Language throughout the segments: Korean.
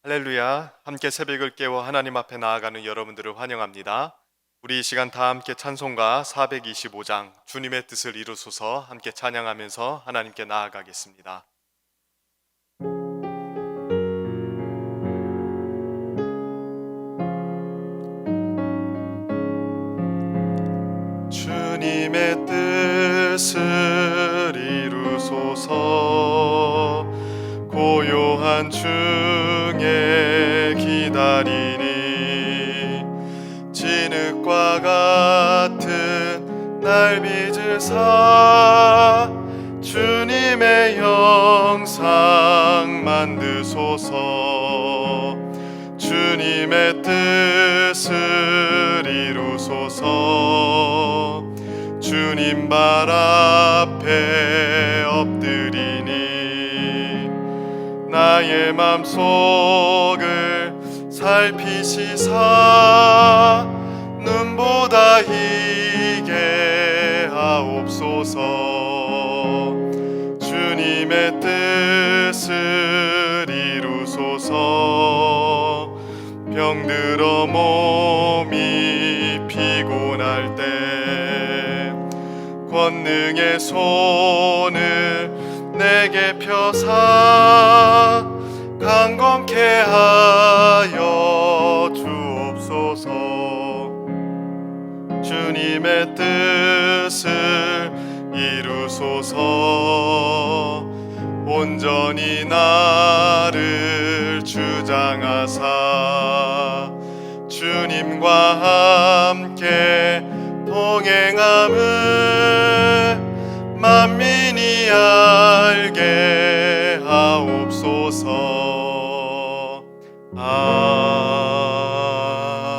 할렐루야. 함께 새벽을 깨워 하나님 앞에 나아가는 여러분들을 환영합니다. 우리 이 시간 다 함께 찬송가 425장 주님의 뜻을 이루소서 함께 찬양하면서 하나님께 나아가겠습니다. 주님의 뜻을 이루소서. 고요한 중에 기다리니 진흙과 같은 날 빚으사 주님의 형상 만드소서. 주님의 뜻을 이루소서. 주님 발 앞에 엎드리니 나의 맘속을 살피시사 눈보다 희게 하옵소서. 주님의 뜻을 이루소서. 병들어 몸이 피곤할 때 권능의 손을 내게 펴사 강건케 하여 주옵소서. 주님의 뜻을 이루소서. 온전히 나를 주장하사 주님과 함께 동행함을 만민이 알게 하옵소서.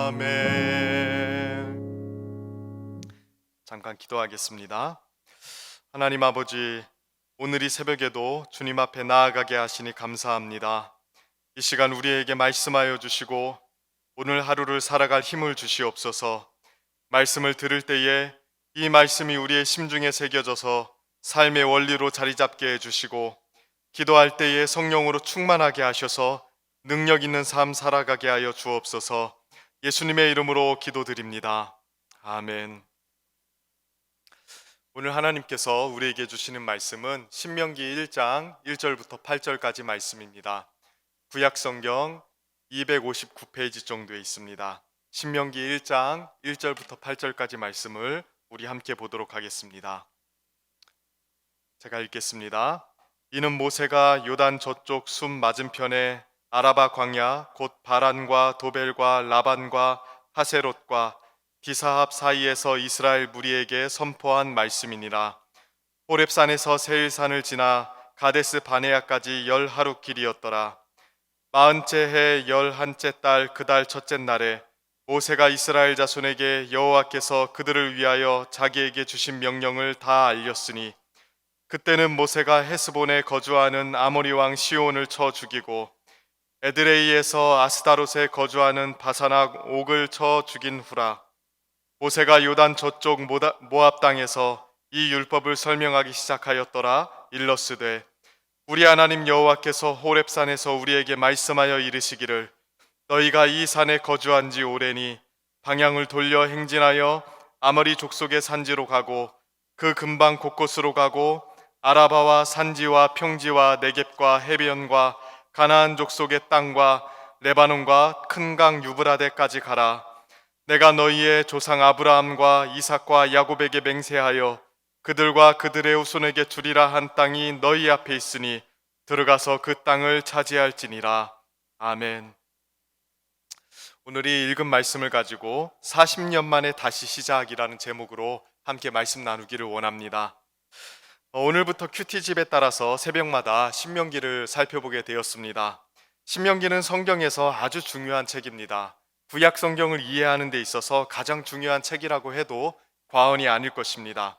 아멘. 잠깐 기도하겠습니다. 하나님 아버지, 오늘 이 새벽에도 주님 앞에 나아가게 하시니 감사합니다. 이 시간 우리에게 말씀하여 주시고 오늘 하루를 살아갈 힘을 주시옵소서. 말씀을 들을 때에 이 말씀이 우리의 심중에 새겨져서 삶의 원리로 자리 잡게 해주시고 기도할 때에 성령으로 충만하게 하셔서 능력 있는 삶 살아가게 하여 주옵소서. 예수님의 이름으로 기도드립니다. 아멘. 오늘 하나님께서 우리에게 주시는 말씀은 신명기 1장 1절부터 8절까지 말씀입니다. 구약성경 259페이지 정도에 있습니다. 신명기 1장 1절부터 8절까지 말씀을 우리 함께 보도록 하겠습니다. 제가 읽겠습니다. 이는 모세가 요단 저쪽 숨 맞은편에 아라바 광야 곧 바란과 도벨과 라반과 하세롯과 디사합 사이에서 이스라엘 무리에게 선포한 말씀이니라. 호렙산에서 세일산을 지나 가데스 바네아까지 10하루 길이었더라. 40째 해 11째 달 그 달 첫째 날에 모세가 이스라엘 자손에게 여호와께서 그들을 위하여 자기에게 주신 명령을 다 알렸으니 그때는 모세가 헤스본에 거주하는 아모리 왕 시온을 쳐 죽이고 에드레이에서 아스다롯에 거주하는 바사낙 옥을 쳐 죽인 후라. 모세가 요단 저쪽 모압 땅에서 이 율법을 설명하기 시작하였더라. 일러스되 우리 하나님 여호와께서 호렙산에서 우리에게 말씀하여 이르시기를 너희가 이 산에 거주한 지 오래니 방향을 돌려 행진하여 아모리 족속의 산지로 가고 그 근방 곳곳으로 가고 아라바와 산지와 평지와 네겝과 해변과 가나안 족속의 땅과 레바논과 큰 강 유브라데까지 가라. 내가 너희의 조상 아브라함과 이삭과 야곱에게 맹세하여 그들과 그들의 후손에게 주리라 한 땅이 너희 앞에 있으니 들어가서 그 땅을 차지할지니라. 아멘. 오늘 이 읽은 말씀을 가지고 40년 만에 다시 시작이라는 제목으로 함께 말씀 나누기를 원합니다. 오늘부터 큐티집에 따라서 새벽마다 신명기를 살펴보게 되었습니다. 신명기는 성경에서 아주 중요한 책입니다. 구약 성경을 이해하는 데 있어서 가장 중요한 책이라고 해도 과언이 아닐 것입니다.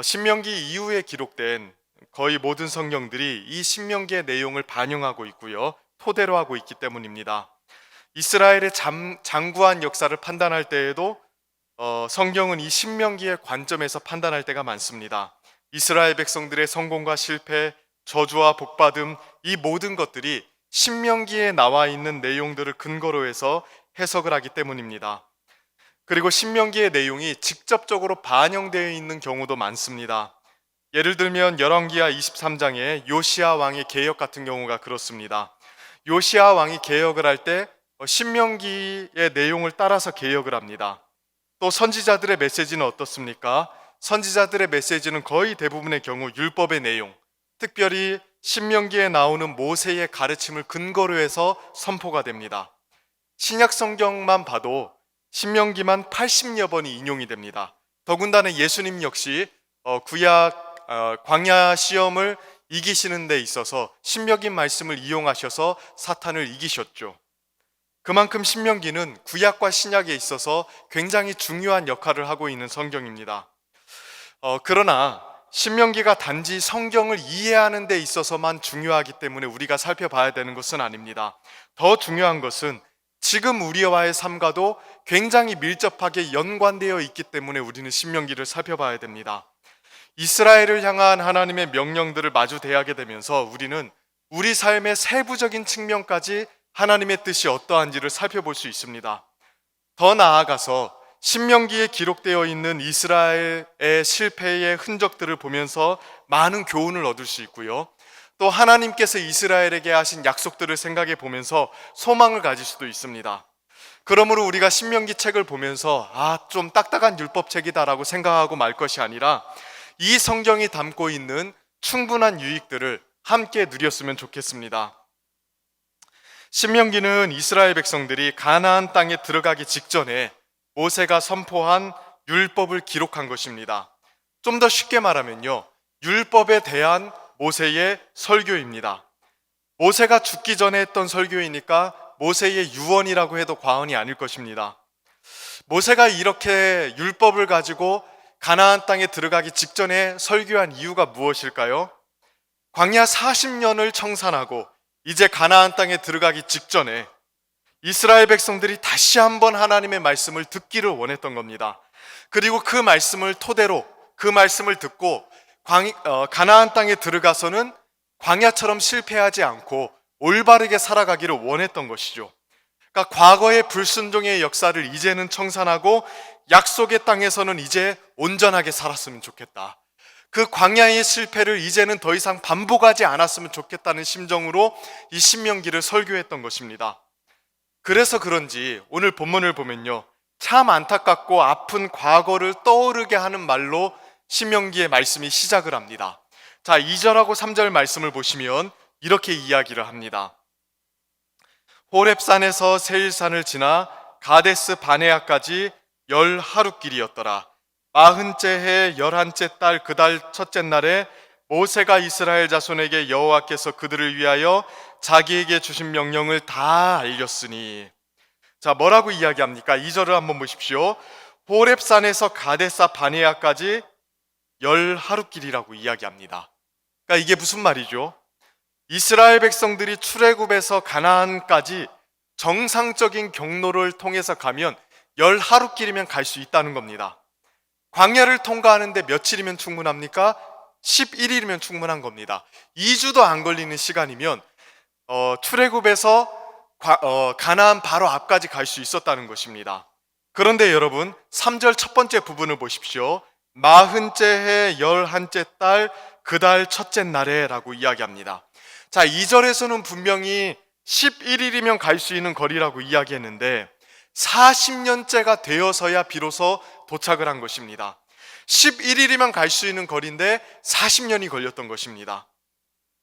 신명기 이후에 기록된 거의 모든 성경들이 이 신명기의 내용을 반영하고 있고요, 토대로 하고 있기 때문입니다. 이스라엘의 장구한 역사를 판단할 때에도 성경은 이 신명기의 관점에서 판단할 때가 많습니다. 이스라엘 백성들의 성공과 실패, 저주와 복받음, 이 모든 것들이 신명기에 나와 있는 내용들을 근거로 해서 해석을 하기 때문입니다. 그리고 신명기의 내용이 직접적으로 반영되어 있는 경우도 많습니다. 예를 들면 열왕기하 23장의 요시야 왕의 개혁 같은 경우가 그렇습니다. 요시야 왕이 개혁을 할 때 신명기의 내용을 따라서 개혁을 합니다. 또 선지자들의 메시지는 어떻습니까? 선지자들의 메시지는 거의 대부분의 경우 율법의 내용, 특별히 신명기에 나오는 모세의 가르침을 근거로 해서 선포가 됩니다. 신약 성경만 봐도 신명기만 80여 번이 인용이 됩니다. 더군다나 예수님 역시 광야 시험을 이기시는 데 있어서 신명기 말씀을 이용하셔서 사탄을 이기셨죠. 그만큼 신명기는 구약과 신약에 있어서 굉장히 중요한 역할을 하고 있는 성경입니다. 그러나 신명기가 단지 성경을 이해하는 데 있어서만 중요하기 때문에 우리가 살펴봐야 되는 것은 아닙니다. 더 중요한 것은 지금 우리와의 삶과도 굉장히 밀접하게 연관되어 있기 때문에 우리는 신명기를 살펴봐야 됩니다. 이스라엘을 향한 하나님의 명령들을 마주 대하게 되면서 우리는 우리 삶의 세부적인 측면까지 하나님의 뜻이 어떠한지를 살펴볼 수 있습니다. 더 나아가서 신명기에 기록되어 있는 이스라엘의 실패의 흔적들을 보면서 많은 교훈을 얻을 수 있고요. 또 하나님께서 이스라엘에게 하신 약속들을 생각해 보면서 소망을 가질 수도 있습니다. 그러므로 우리가 신명기 책을 보면서 좀 딱딱한 율법책이다라고 생각하고 말 것이 아니라 이 성경이 담고 있는 충분한 유익들을 함께 누렸으면 좋겠습니다. 신명기는 이스라엘 백성들이 가나안 땅에 들어가기 직전에 모세가 선포한 율법을 기록한 것입니다. 좀 더 쉽게 말하면요, 율법에 대한 모세의 설교입니다. 모세가 죽기 전에 했던 설교이니까 모세의 유언이라고 해도 과언이 아닐 것입니다. 모세가 이렇게 율법을 가지고 가나안 땅에 들어가기 직전에 설교한 이유가 무엇일까요? 광야 40년을 청산하고 이제 가나안 땅에 들어가기 직전에 이스라엘 백성들이 다시 한번 하나님의 말씀을 듣기를 원했던 겁니다. 그리고 그 말씀을 토대로 그 말씀을 듣고 가나안 땅에 들어가서는 광야처럼 실패하지 않고 올바르게 살아가기를 원했던 것이죠. 그러니까 과거의 불순종의 역사를 이제는 청산하고 약속의 땅에서는 이제 온전하게 살았으면 좋겠다. 그 광야의 실패를 이제는 더 이상 반복하지 않았으면 좋겠다는 심정으로 이 신명기를 설교했던 것입니다. 그래서 그런지 오늘 본문을 보면요, 참 안타깝고 아픈 과거를 떠오르게 하는 말로 신명기의 말씀이 시작을 합니다. 자, 2절하고 3절 말씀을 보시면 이렇게 이야기를 합니다. 호렙산에서 세일산을 지나 가데스 바네아까지 10하루길이었더라. 40째 해 11째 달 그 달 첫째 날에 모세가 이스라엘 자손에게 여호와께서 그들을 위하여 자기에게 주신 명령을 다 알렸으니. 자, 뭐라고 이야기합니까? 2절을 한번 보십시오. 호렙산에서 가데스 바네아까지 10하루길이라고 이야기합니다. 그러니까 이게 무슨 말이죠? 이스라엘 백성들이 출애굽에서 가나안까지 정상적인 경로를 통해서 가면 10하루길이면 갈 수 있다는 겁니다. 광야를 통과하는데 며칠이면 충분합니까? 11일이면 충분한 겁니다. 2주도 안 걸리는 시간이면 출애굽에서 가나안 바로 앞까지 갈 수 있었다는 것입니다. 그런데 여러분, 3절 첫 번째 부분을 보십시오. 40째 해 11째 달 그 달 첫째 날에 라고 이야기합니다. 자, 2절에서는 분명히 11일이면 갈 수 있는 거리라고 이야기했는데 40년째가 되어서야 비로소 도착을 한 것입니다. 11일이면 갈 수 있는 거리인데 40년이 걸렸던 것입니다.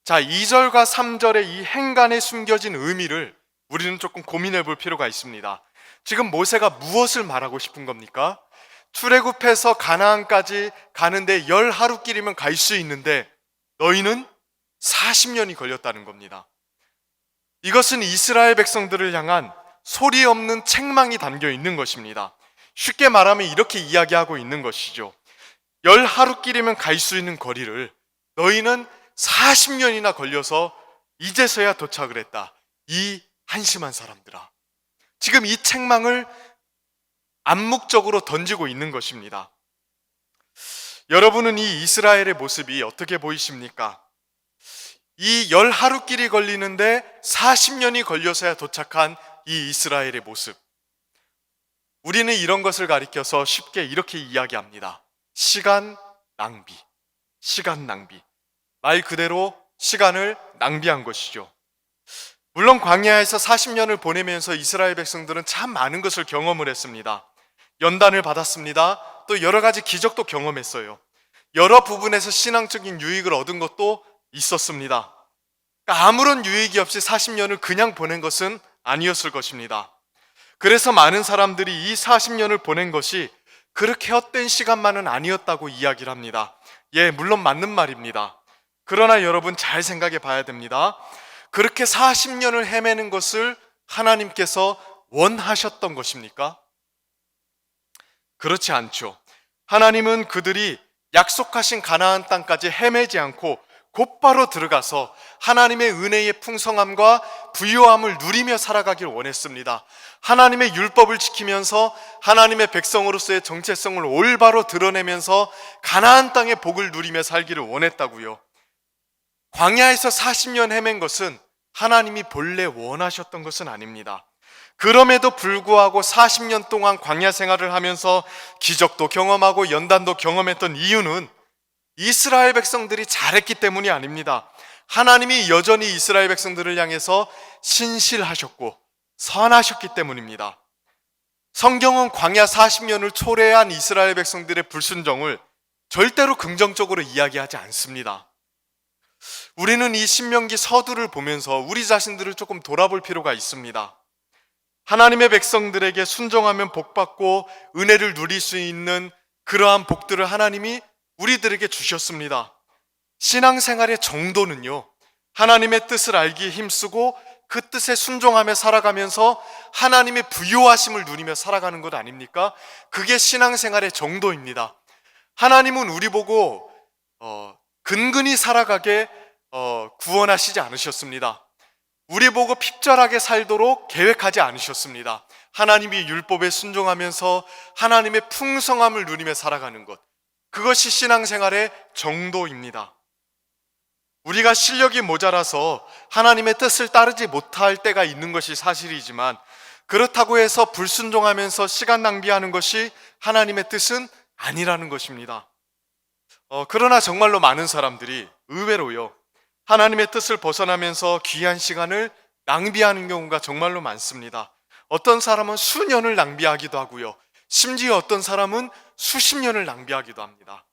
자, 2절과 3절의 이 행간에 숨겨진 의미를 우리는 조금 고민해 볼 필요가 있습니다. 지금 모세가 무엇을 말하고 싶은 겁니까? 출애굽해서 가나안까지 가는데 10하루길이면 갈 수 있는데 너희는 40년이 걸렸다는 겁니다. 이것은 이스라엘 백성들을 향한 소리 없는 책망이 담겨 있는 것입니다. 쉽게 말하면 이렇게 이야기하고 있는 것이죠. 10하루길이면 갈 수 있는 거리를 너희는 40년이나 걸려서 이제서야 도착을 했다. 이 한심한 사람들아. 지금 이 책망을 암묵적으로 던지고 있는 것입니다. 여러분은 이 이스라엘의 모습이 어떻게 보이십니까? 이 10하루길이 걸리는데 40년이 걸려서야 도착한 이 이스라엘의 모습. 우리는 이런 것을 가리켜서 쉽게 이렇게 이야기합니다. 시간 낭비. 시간 낭비. 말 그대로 시간을 낭비한 것이죠. 물론 광야에서 40년을 보내면서 이스라엘 백성들은 참 많은 것을 경험을 했습니다. 연단을 받았습니다. 또 여러 가지 기적도 경험했어요. 여러 부분에서 신앙적인 유익을 얻은 것도 있었습니다. 그러니까 아무런 유익이 없이 40년을 그냥 보낸 것은 아니었을 것입니다. 그래서 많은 사람들이 이 40년을 보낸 것이 그렇게 헛된 시간만은 아니었다고 이야기를 합니다. 예, 물론 맞는 말입니다. 그러나 여러분 잘 생각해 봐야 됩니다. 그렇게 40년을 헤매는 것을 하나님께서 원하셨던 것입니까? 그렇지 않죠. 하나님은 그들이 약속하신 가나안 땅까지 헤매지 않고 곧바로 들어가서 하나님의 은혜의 풍성함과 부유함을 누리며 살아가길 원했습니다. 하나님의 율법을 지키면서 하나님의 백성으로서의 정체성을 올바로 드러내면서 가나안 땅의 복을 누리며 살기를 원했다고요. 광야에서 40년 헤맨 것은 하나님이 본래 원하셨던 것은 아닙니다. 그럼에도 불구하고 40년 동안 광야 생활을 하면서 기적도 경험하고 연단도 경험했던 이유는 이스라엘 백성들이 잘했기 때문이 아닙니다. 하나님이 여전히 이스라엘 백성들을 향해서 신실하셨고 선하셨기 때문입니다. 성경은 광야 40년을 초래한 이스라엘 백성들의 불순종을 절대로 긍정적으로 이야기하지 않습니다. 우리는 이 신명기 서두를 보면서 우리 자신들을 조금 돌아볼 필요가 있습니다. 하나님의 백성들에게 순종하면 복받고 은혜를 누릴 수 있는 그러한 복들을 하나님이 우리들에게 주셨습니다. 신앙생활의 정도는요, 하나님의 뜻을 알기에 힘쓰고 그 뜻에 순종하며 살아가면서 하나님의 부요하심을 누리며 살아가는 것 아닙니까? 그게 신앙생활의 정도입니다. 하나님은 우리 보고 근근히 살아가게 구원하시지 않으셨습니다. 우리 보고 핍절하게 살도록 계획하지 않으셨습니다. 하나님이 율법에 순종하면서 하나님의 풍성함을 누리며 살아가는 것, 그것이 신앙생활의 정도입니다. 우리가 실력이 모자라서 하나님의 뜻을 따르지 못할 때가 있는 것이 사실이지만 그렇다고 해서 불순종하면서 시간 낭비하는 것이 하나님의 뜻은 아니라는 것입니다. 그러나 정말로 많은 사람들이 의외로요, 하나님의 뜻을 벗어나면서 귀한 시간을 낭비하는 경우가 정말로 많습니다. 어떤 사람은 수년을 낭비하기도 하고요, 심지어 어떤 사람은 수십 년을 낭비하기도 합니다.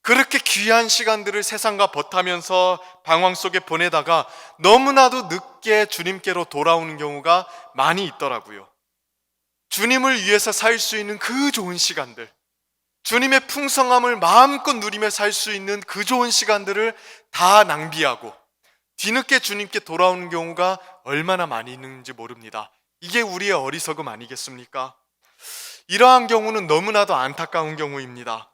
그렇게 귀한 시간들을 세상과 벗하면서 방황 속에 보내다가 너무나도 늦게 주님께로 돌아오는 경우가 많이 있더라고요. 주님을 위해서 살 수 있는 그 좋은 시간들, 주님의 풍성함을 마음껏 누리며 살 수 있는 그 좋은 시간들을 다 낭비하고 뒤늦게 주님께 돌아오는 경우가 얼마나 많이 있는지 모릅니다. 이게 우리의 어리석음 아니겠습니까? 이러한 경우는 너무나도 안타까운 경우입니다.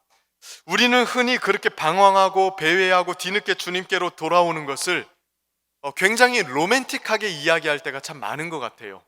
우리는 흔히 그렇게 방황하고 배회하고 뒤늦게 주님께로 돌아오는 것을 굉장히 로맨틱하게 이야기할 때가 참 많은 것 같아요.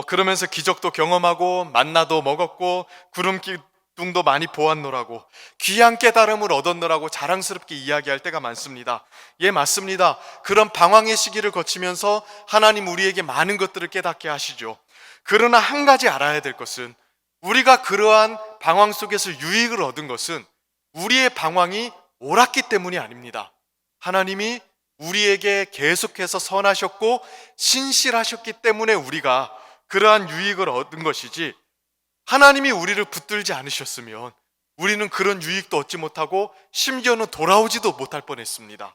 그러면서 기적도 경험하고 만나도 먹었고 구름 기둥도 많이 보았노라고 귀한 깨달음을 얻었노라고 자랑스럽게 이야기할 때가 많습니다. 예, 맞습니다. 그런 방황의 시기를 거치면서 하나님 우리에게 많은 것들을 깨닫게 하시죠. 그러나 한 가지 알아야 될 것은, 우리가 그러한 방황 속에서 유익을 얻은 것은 우리의 방황이 옳았기 때문이 아닙니다. 하나님이 우리에게 계속해서 선하셨고 신실하셨기 때문에 우리가 그러한 유익을 얻은 것이지, 하나님이 우리를 붙들지 않으셨으면 우리는 그런 유익도 얻지 못하고 심지어는 돌아오지도 못할 뻔했습니다.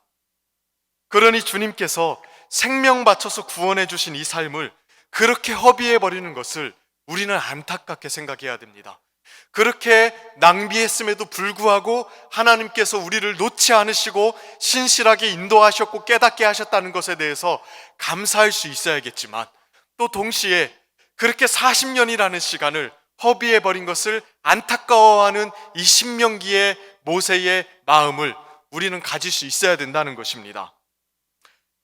그러니 주님께서 생명 바쳐서 구원해 주신 이 삶을 그렇게 허비해버리는 것을 우리는 안타깝게 생각해야 됩니다. 그렇게 낭비했음에도 불구하고 하나님께서 우리를 놓지 않으시고 신실하게 인도하셨고 깨닫게 하셨다는 것에 대해서 감사할 수 있어야겠지만, 또 동시에 그렇게 40년이라는 시간을 허비해버린 것을 안타까워하는 이 신명기의 모세의 마음을 우리는 가질 수 있어야 된다는 것입니다.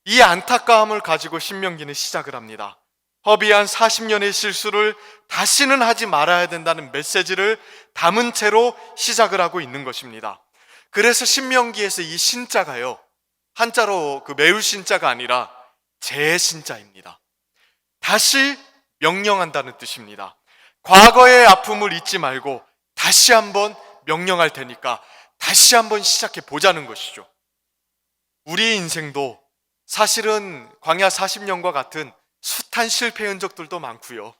이 안타까움을 가지고 신명기는 시작을 합니다. 허비한 40년의 실수를 다시는 하지 말아야 된다는 메시지를 담은 채로 시작을 하고 있는 것입니다. 그래서 신명기에서 이 신자가요, 한자로 그 매울 신자가 아니라 재신자입니다. 다시 명령한다는 뜻입니다. 과거의 아픔을 잊지 말고 다시 한번 명령할 테니까 다시 한번 시작해 보자는 것이죠. 우리의 인생도 사실은 광야 40년과 같은 숱한 실패 흔적들도 많고요.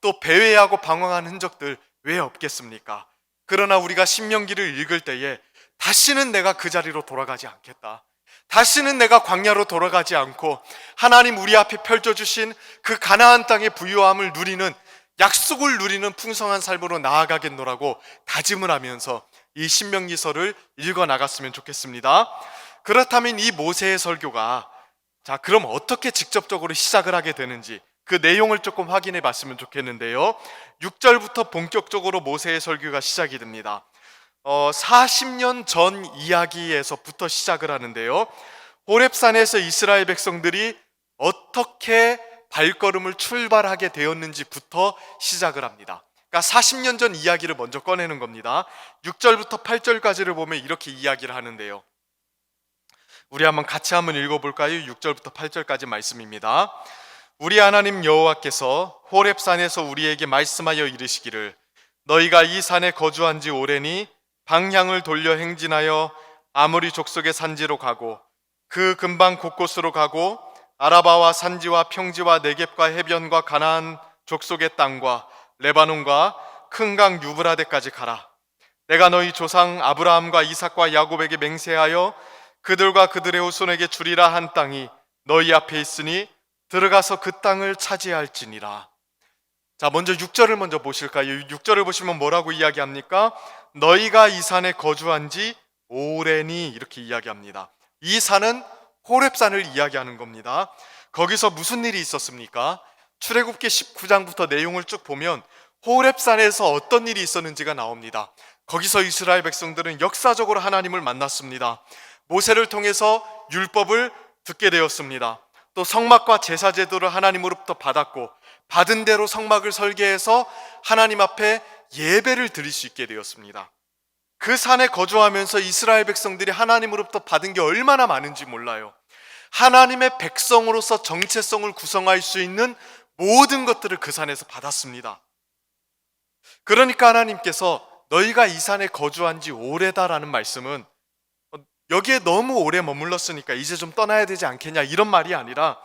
또 배회하고 방황한 흔적들 왜 없겠습니까? 그러나 우리가 신명기를 읽을 때에 다시는 내가 그 자리로 돌아가지 않겠다. 다시는 내가 광야로 돌아가지 않고 하나님 우리 앞에 펼쳐주신 그 가나안 땅의 부유함을 누리는, 약속을 누리는 풍성한 삶으로 나아가겠노라고 다짐을 하면서 이 신명기서를 읽어 나갔으면 좋겠습니다. 그렇다면 이 모세의 설교가 그럼 어떻게 직접적으로 시작을 하게 되는지 그 내용을 조금 확인해 봤으면 좋겠는데요. 6절부터 본격적으로 모세의 설교가 시작이 됩니다. 40년 전 이야기에서부터 시작을 하는데요. 호렙산에서 이스라엘 백성들이 어떻게 발걸음을 출발하게 되었는지부터 시작을 합니다. 그러니까 40년 전 이야기를 먼저 꺼내는 겁니다. 6절부터 8절까지를 보면 이렇게 이야기를 하는데요. 우리 같이 한번 읽어볼까요? 6절부터 8절까지 말씀입니다. 우리 하나님 여호와께서 호렙산에서 우리에게 말씀하여 이르시기를 너희가 이 산에 거주한 지 오래니 방향을 돌려 행진하여 아모리 족속의 산지로 가고 그 근방 곳곳으로 가고 아라바와 산지와 평지와 네겝과 해변과 가나안 족속의 땅과 레바논과 큰 강 유브라데까지 가라. 내가 너희 조상 아브라함과 이삭과 야곱에게 맹세하여 그들과 그들의 후손에게 주리라 한 땅이 너희 앞에 있으니 들어가서 그 땅을 차지할지니라. 먼저 6절을 먼저 보실까요? 6절을 보시면 뭐라고 이야기합니까? 너희가 이 산에 거주한 지 오래니 이렇게 이야기합니다. 이 산은 호렙산을 이야기하는 겁니다. 거기서 무슨 일이 있었습니까? 출애굽기 19장부터 내용을 쭉 보면 호렙산에서 어떤 일이 있었는지가 나옵니다. 거기서 이스라엘 백성들은 역사적으로 하나님을 만났습니다. 모세를 통해서 율법을 듣게 되었습니다. 또 성막과 제사 제도를 하나님으로부터 받았고 받은 대로 성막을 설계해서 하나님 앞에 예배를 드릴 수 있게 되었습니다. 그 산에 거주하면서 이스라엘 백성들이 하나님으로부터 받은 게 얼마나 많은지 몰라요. 하나님의 백성으로서 정체성을 구성할 수 있는 모든 것들을 그 산에서 받았습니다. 그러니까 하나님께서 너희가 이 산에 거주한 지 오래다라는 말씀은 여기에 너무 오래 머물렀으니까 이제 좀 떠나야 되지 않겠냐 이런 말이 아니라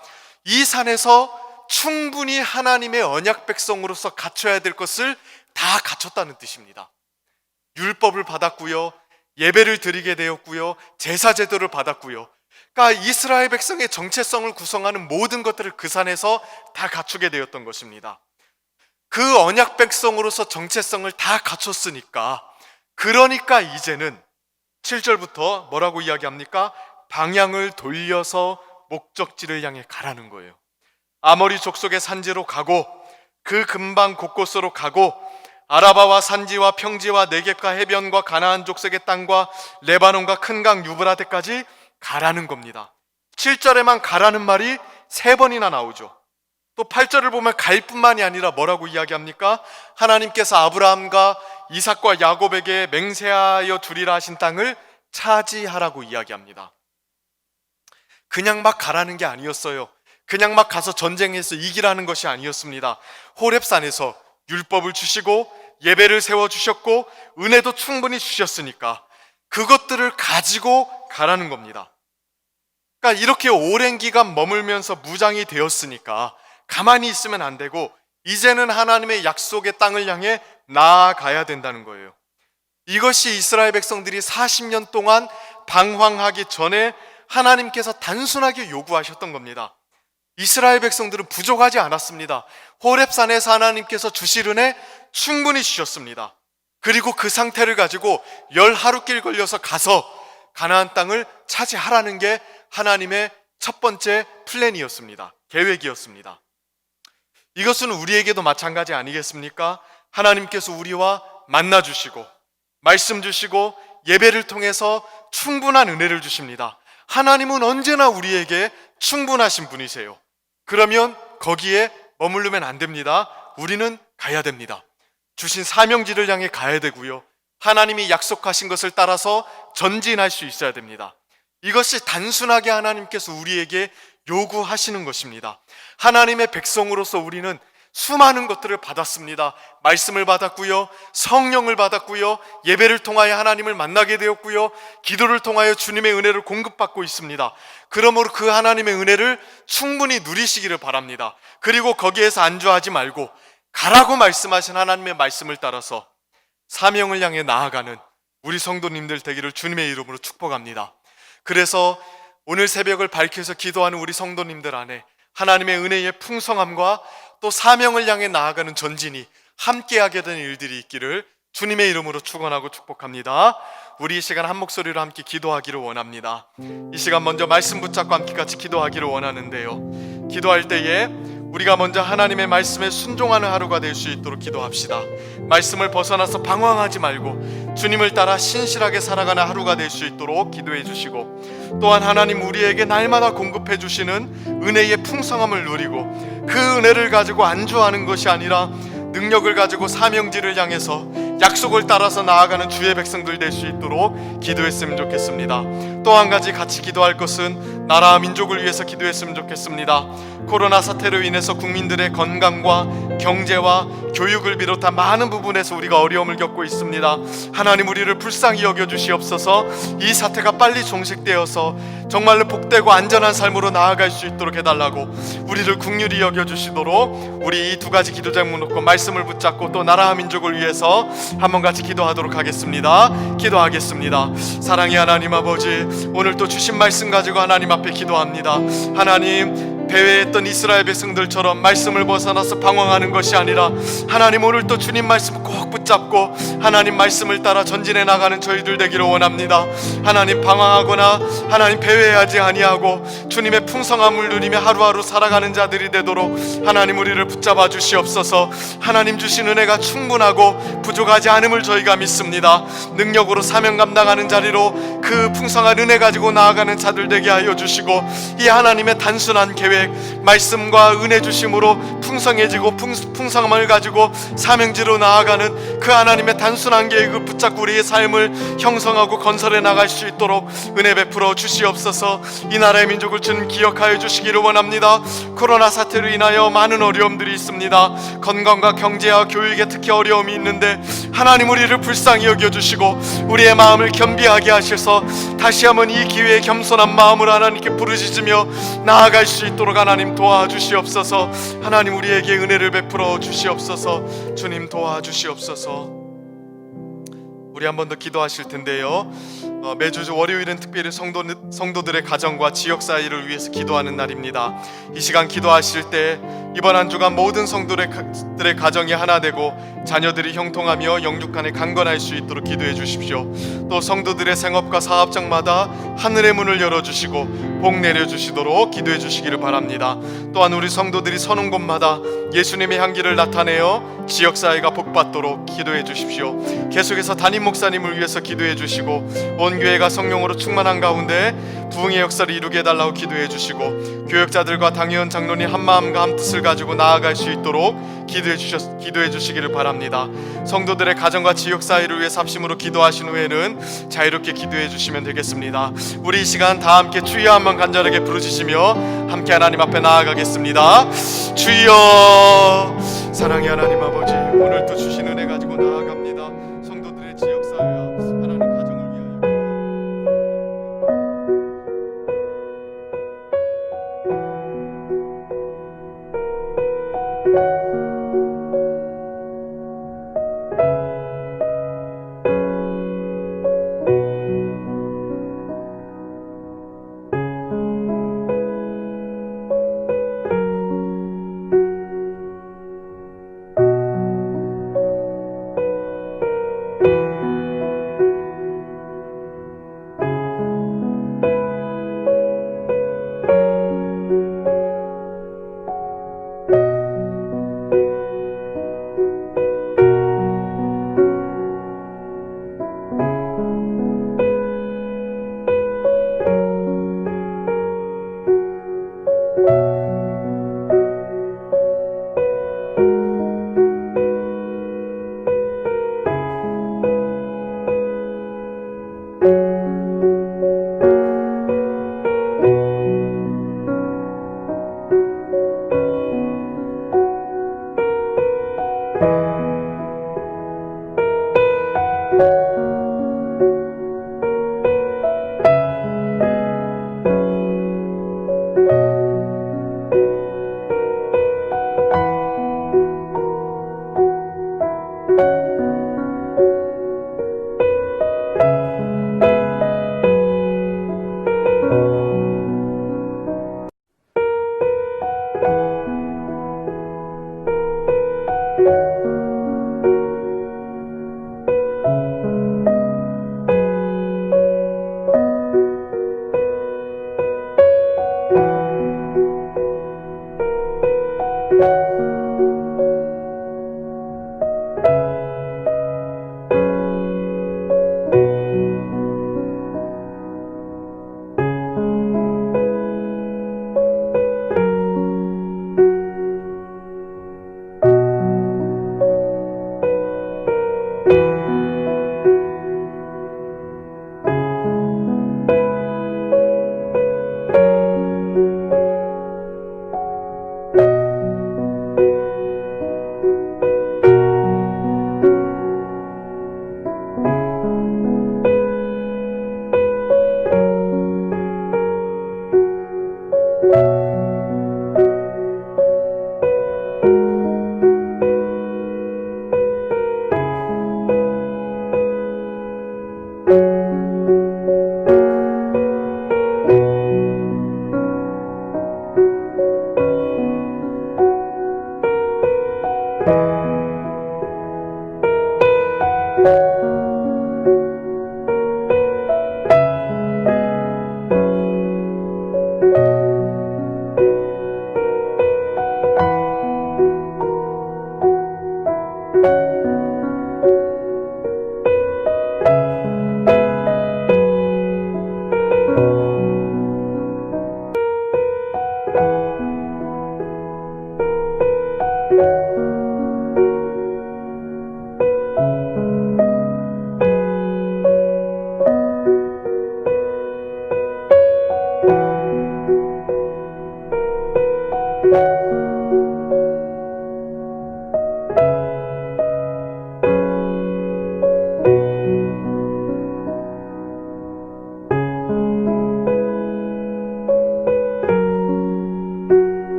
이 산에서 충분히 하나님의 언약 백성으로서 갖춰야 될 것을 다 갖췄다는 뜻입니다. 율법을 받았고요, 예배를 드리게 되었고요, 제사 제도를 받았고요. 그러니까 이스라엘 백성의 정체성을 구성하는 모든 것들을 그 산에서 다 갖추게 되었던 것입니다. 그 언약 백성으로서 정체성을 다 갖췄으니까, 그러니까 이제는 7절부터 뭐라고 이야기합니까? 방향을 돌려서 목적지를 향해 가라는 거예요. 아모리 족속의 산지로 가고 그 근방 곳곳으로 가고 아라바와 산지와 평지와 네겝과 해변과 가나안 족속의 땅과 레바논과 큰 강 유브라데까지 가라는 겁니다. 7절에만 가라는 말이 3번이나 나오죠. 또 8절을 보면 갈 뿐만이 아니라 뭐라고 이야기합니까? 하나님께서 아브라함과 이삭과 야곱에게 맹세하여 주리라 하신 땅을 차지하라고 이야기합니다. 그냥 막 가라는 게 아니었어요. 그냥 막 가서 전쟁해서 이기라는 것이 아니었습니다. 호렙산에서 율법을 주시고 예배를 세워주셨고 은혜도 충분히 주셨으니까 그것들을 가지고 가라는 겁니다. 그러니까 이렇게 오랜 기간 머물면서 무장이 되었으니까 가만히 있으면 안 되고 이제는 하나님의 약속의 땅을 향해 나아가야 된다는 거예요. 이것이 이스라엘 백성들이 40년 동안 방황하기 전에 하나님께서 단순하게 요구하셨던 겁니다. 이스라엘 백성들은 부족하지 않았습니다. 호렙산에서 하나님께서 주실 은혜 충분히 주셨습니다. 그리고 그 상태를 가지고 10하루길 걸려서 가서 가나안 땅을 차지하라는 게 하나님의 첫 번째 플랜이었습니다. 계획이었습니다. 이것은 우리에게도 마찬가지 아니겠습니까? 하나님께서 우리와 만나주시고 말씀 주시고 예배를 통해서 충분한 은혜를 주십니다. 하나님은 언제나 우리에게 충분하신 분이세요. 그러면 거기에 머무르면 안 됩니다. 우리는 가야 됩니다. 주신 사명지를 향해 가야 되고요, 하나님이 약속하신 것을 따라서 전진할 수 있어야 됩니다. 이것이 단순하게 하나님께서 우리에게 요구하시는 것입니다. 하나님의 백성으로서 우리는 수많은 것들을 받았습니다. 말씀을 받았고요, 성령을 받았고요, 예배를 통하여 하나님을 만나게 되었고요, 기도를 통하여 주님의 은혜를 공급받고 있습니다. 그러므로 그 하나님의 은혜를 충분히 누리시기를 바랍니다. 그리고 거기에서 안주하지 말고 가라고 말씀하신 하나님의 말씀을 따라서 사명을 향해 나아가는 우리 성도님들 되기를 주님의 이름으로 축복합니다. 그래서 오늘 새벽을 밝혀서 기도하는 우리 성도님들 안에 하나님의 은혜의 풍성함과 또 사명을 향해 나아가는 전진이 함께하게 되는 일들이 있기를 주님의 이름으로 축원하고 축복합니다. 우리 이 시간 한 목소리로 함께 기도하기를 원합니다. 이 시간 먼저 말씀 붙잡고 함께 같이 기도하기를 원하는데요, 기도할 때에 우리가 먼저 하나님의 말씀에 순종하는 하루가 될 수 있도록 기도합시다. 말씀을 벗어나서 방황하지 말고 주님을 따라 신실하게 살아가는 하루가 될 수 있도록 기도해 주시고, 또한 하나님 우리에게 날마다 공급해 주시는 은혜의 풍성함을 누리고 그 은혜를 가지고 안주하는 것이 아니라 능력을 가지고 사명지를 향해서 약속을 따라서 나아가는 주의 백성들 될 수 있도록 기도했으면 좋겠습니다. 또 한 가지 같이 기도할 것은 나라와 민족을 위해서 기도했으면 좋겠습니다. 코로나 사태로 인해서 국민들의 건강과 경제와 교육을 비롯한 많은 부분에서 우리가 어려움을 겪고 있습니다. 하나님 우리를 불쌍히 여겨주시옵소서. 이 사태가 빨리 종식되어서 정말로 복되고 안전한 삶으로 나아갈 수 있도록 해달라고, 우리를 긍휼히 여겨주시도록 우리 이 두 가지 기도 제목 놓고 말씀을 붙잡고 또 나라와 민족을 위해서 한번 같이 기도하도록 하겠습니다. 기도하겠습니다. 사랑의 하나님 아버지, 오늘 또 주신 말씀 가지고 하나님 앞에 기도합니다. 하나님, 배회했던 이스라엘 백성들처럼 말씀을 벗어나서 방황하는 것이 아니라 하나님 오늘 또 주님 말씀 꼭 붙잡고 하나님 말씀을 따라 전진해 나가는 저희들 되기를 원합니다. 하나님 방황하거나 하나님 배회하지 아니하고 주님의 풍성함을 누리며 하루하루 살아가는 자들이 되도록 하나님 우리를 붙잡아 주시옵소서. 하나님 주신 은혜가 충분하고 부족하지 않음을 저희가 믿습니다. 능력으로 사명 감당하는 자리로 그 풍성한 은혜 가지고 나아가는 자들 되게 하여 주시고, 이 하나님의 단순한 계획 말씀과 은혜 주심으로 풍성해지고 풍성함을 가지고 사명지로 나아가는 그 하나님의 단순한 계획을 붙잡고 우리의 삶을 형성하고 건설해 나갈 수 있도록 은혜 베풀어 주시옵소서. 이 나라의 민족을 주님 기억하여 주시기를 원합니다. 코로나 사태로 인하여 많은 어려움들이 있습니다. 건강과 경제와 교육에 특히 어려움이 있는데 하나님 우리를 불쌍히 여겨주시고 우리의 마음을 겸비하게 하셔서 다시 한번 이 기회에 겸손한 마음으로 하나님께 부르짖으며 나아갈 수 있도록 하나님 도와주시옵소서. 하나님 우리에게 은혜를 베풀어 주시옵소서. 주님 도와주시옵소서. 우리 한 번 더 기도하실 텐데요, 매주 월요일은 특별히 성도들의 가정과 지역사회를 위해서 기도하는 날입니다. 이 시간 기도하실 때 이번 한 주간 모든 성도들의 가정이 하나 되고 자녀들이 형통하며 영육간에 강건할 수 있도록 기도해 주십시오. 또 성도들의 생업과 사업장마다 하늘의 문을 열어주시고 복 내려주시도록 기도해 주시기를 바랍니다. 또한 우리 성도들이 서는 곳마다 예수님의 향기를 나타내어 지역사회가 복받도록 기도해 주십시오. 계속해서 담임 목사님을 위해서 기도해 주시고 온 교회가 성령으로 충만한 가운데 부흥의 역사를 이루게 해달라고 기도해 주시고, 교역자들과 당회원 장로님 한마음과 한뜻을 가지고 나아갈 수 있도록 기도해 주시기를 바랍니다. 성도들의 가정과 지역사회를 위해 합심으로 기도하신 후에는 자유롭게 기도해 주시면 되겠습니다. 우리 이 시간 다 함께 주여 한번 간절하게 부르짖으며 함께 하나님 앞에 나아가겠습니다. 주여. 사랑의 하나님 아버지, 오늘 또 주신 은혜 가지고 나아갑니다. 성도들의 지역사회와 하나님 가정을 위하여